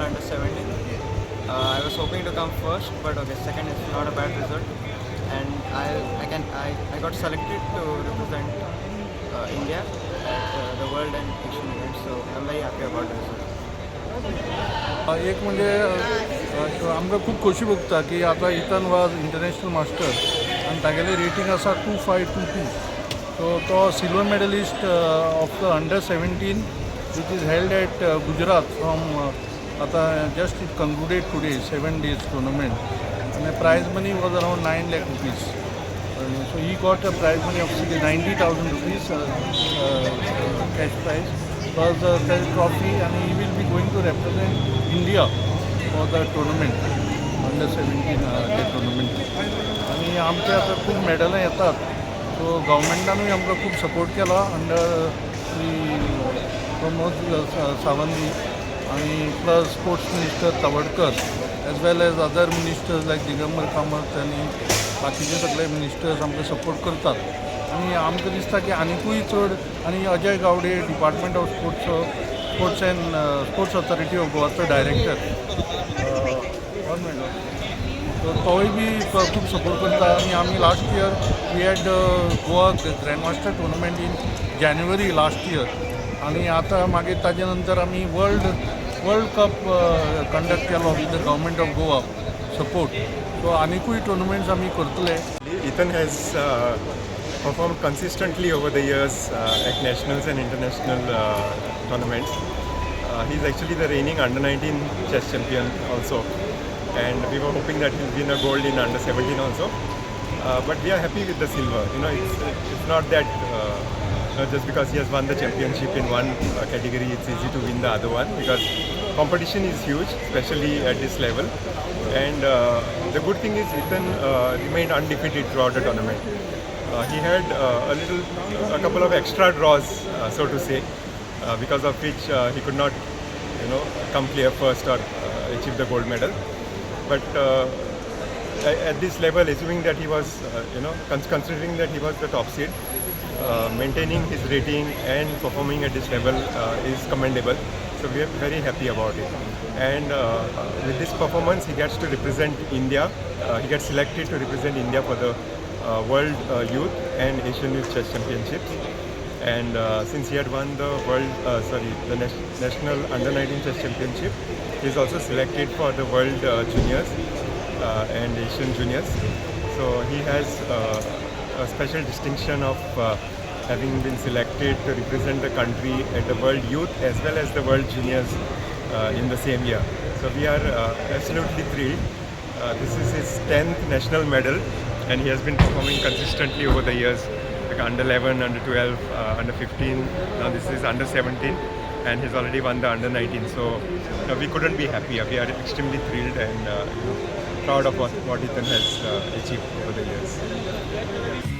under 17. I was hoping to come first, but okay, second is not a bad result. And I got selected to represent India at the World and Asian events. So I'm very happy about the result. एक म्हणजे आमकां खूब खोशी भोगता की आतां Ethan was international master आनी तागेलें रेटींग आसा 2522. सो तो silver medalist of the under 17 which is held at Gujarat from आता just it concluded today 7 days tournament and the prize money was around 9 lakh rupees. So he got a prize money of 90,000 rupees cash prize plus the trophy, and he will be going to represent India for the tournament under 17 tournament. आणि आमचे आता खूप मेडलां येतात. सो गव्हर्मेंटानूय आमकां खूब support केला under Pramod Sawant आणि plus sports minister Tavadkar as well as other ministers like Digambar Kamat आणि बाकीचे सगळे मिनिस्टर्स आमकां सपोर्ट करतात. आणि आमकां दिसता की आनिकूय चड आणि Ajay Gawade department of sports authority of गोवाचो डायरेक्टर तो तोय बी खूब सपोर्ट करता. आणि आमी last year we had Goa grandmaster tournament in January last year आणि आता मागीर ताजे नंतर आमी वर्ल्ड कप कंडक्ट केलो with the government of Goa support. So आनिकूय टुर्नामेंट्स आमी करतले. Ethan has performed consistently over the years at nationals and international tournaments. He's actually the reigning under 19 chess champion also, and we were hoping that he'll win a gold in under 17 also. But we are happy with the silver. It's not that just because he has won the championship in one category, it's easy to win the other one, because competition is huge, especially at this level. And the good thing is Ethan remained undefeated throughout the tournament. He had a couple of extra draws, so to say, because of which he could not, come clear first or achieve the gold medal. But at this level, assuming that he was, considering that he was the top seed, maintaining his rating and performing at this level is commendable. So we are very happy about it. And with this performance, he gets to represent India. He gets selected to represent India for the World Youth and Asian Youth Chess Championships. And since he had won the National Under 19 Chess Championship, he is also selected for the World Juniors and Asian Juniors. So he has a special distinction of having been selected to represent the country at the World Youth as well as the World Juniors in the same year. So we are absolutely thrilled. This is his 10th national medal, and he has been performing consistently over the years, like under 11, under 12, under 15. Now this is under 17, and he's already won the under 19. So we couldn't be happier. We are extremely thrilled and proud of what Ethan has achieved over the years.